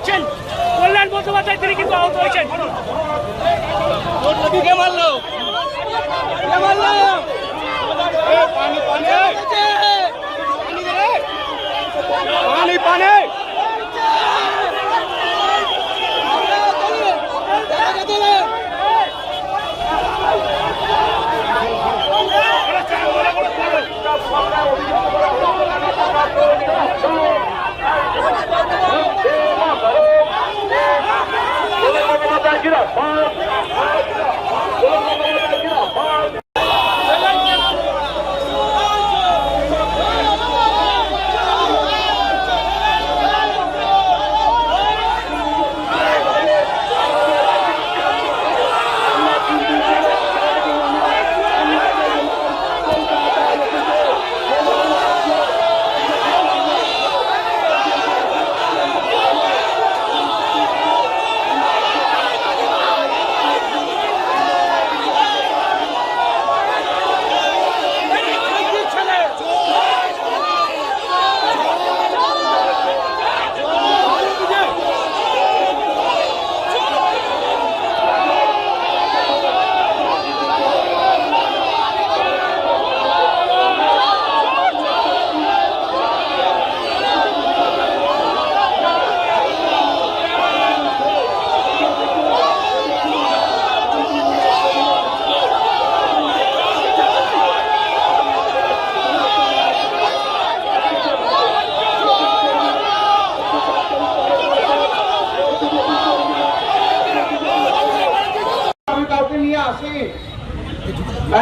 যাচ্ছেন কল্যাণ বন্দ্যোপাধ্যায়, তিনি কিন্তু আহত হয়েছেন।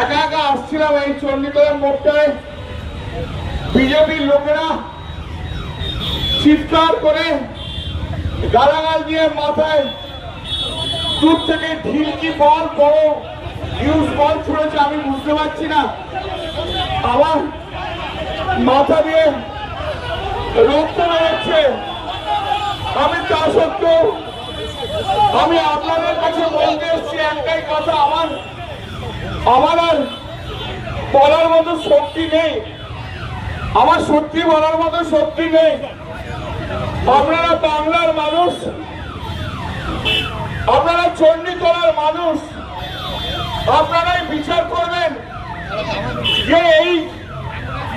একা একা আসছিলাম এই চণ্ডীতলার মোড়টায়, বিজেপির লোকেরা চিৎকার করে গালাগাল দিয়ে মাথায় দূর থেকে ঢিলকি বল বড় ইউজ বল ছুড়েছে। আমি বুঝতে পারছি না, আমার মাথা দিয়ে রক্ত বেরোচ্ছে। আমি তা সত্ত্বেও আমি আপনাদের কাছে বলতে এসেছি একটাই কথা, আমার আর বলার মতো শক্তি নেই, আমার সত্যি বলার মতো শক্তি নেই। আপনারা বাংলার মানুষ, আপনারা চণ্ডীতলার মানুষ, আপনারাই বিচার করবেন যে এই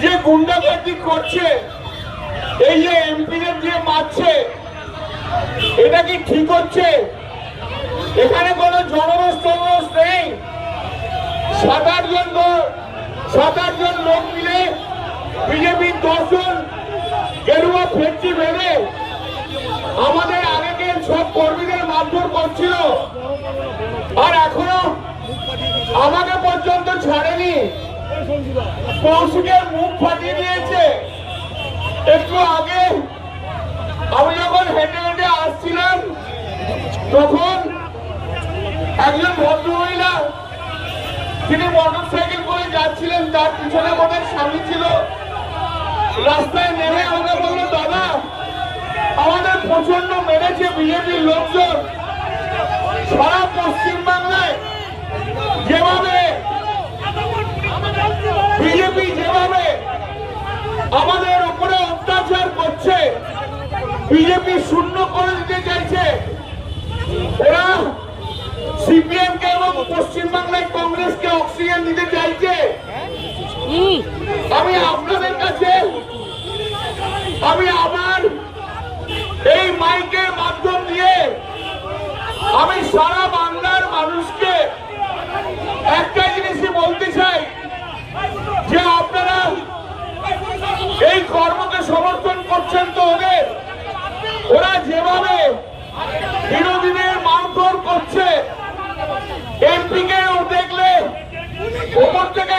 যে গুন্ডাগর্দি করছে, এই যে এমপিদের দিয়ে মারছে, এটা কি ঠিক হচ্ছে? এখানে কোনো জনরোষ টনরোষ নেই। 7-8 জন লোক মিলে বিজেপির 10 জন গেরুয়া ফেঁচি ভেবে আমাদের আগের সব কর্মীদের মারধর করছিল, আর এখনো আমাকে পর্যন্ত ছাড়েনি। কৌশিকের মুখ ফাটিয়ে দিয়েছে। একটু আগে আমি যখন হেঁটে হেঁটে আসছিলাম, তখন একজন ভদ্রমহিলা, তিনি মোটর সাইকেল করে যাচ্ছিলেন, তার পিছনে মনে স্বামী ছিল, রাস্তায় নেমে আমাকে বললো, দাদা আমাদের প্রচন্ড মেরেছে বিজেপির লোকজন। সারা পশ্চিমবাংলায় যেভাবে বিজেপি যেভাবে আমাদের উপরে অত্যাচার করছে, বিজেপি শূন্য করে দিতে চাইছে, ওরা সিপিএম কে এবং পশ্চিমবাংলায় কংগ্রেসকে অক্সিজেন দিতে চাইছে। আমি আপনাদের কাছে আমি আমার এই মাইকের মাধ্যম দিয়ে আমি সারা বাংলার মানুষকে একটা জিনিসই বলতে চাই, যে আপনারা এই কর্মকে সমর্থন করছেন তো ওরা যেভাবে বিরোধীদের মারধর করছে, এমপি কে দেখলে ওপর থেকে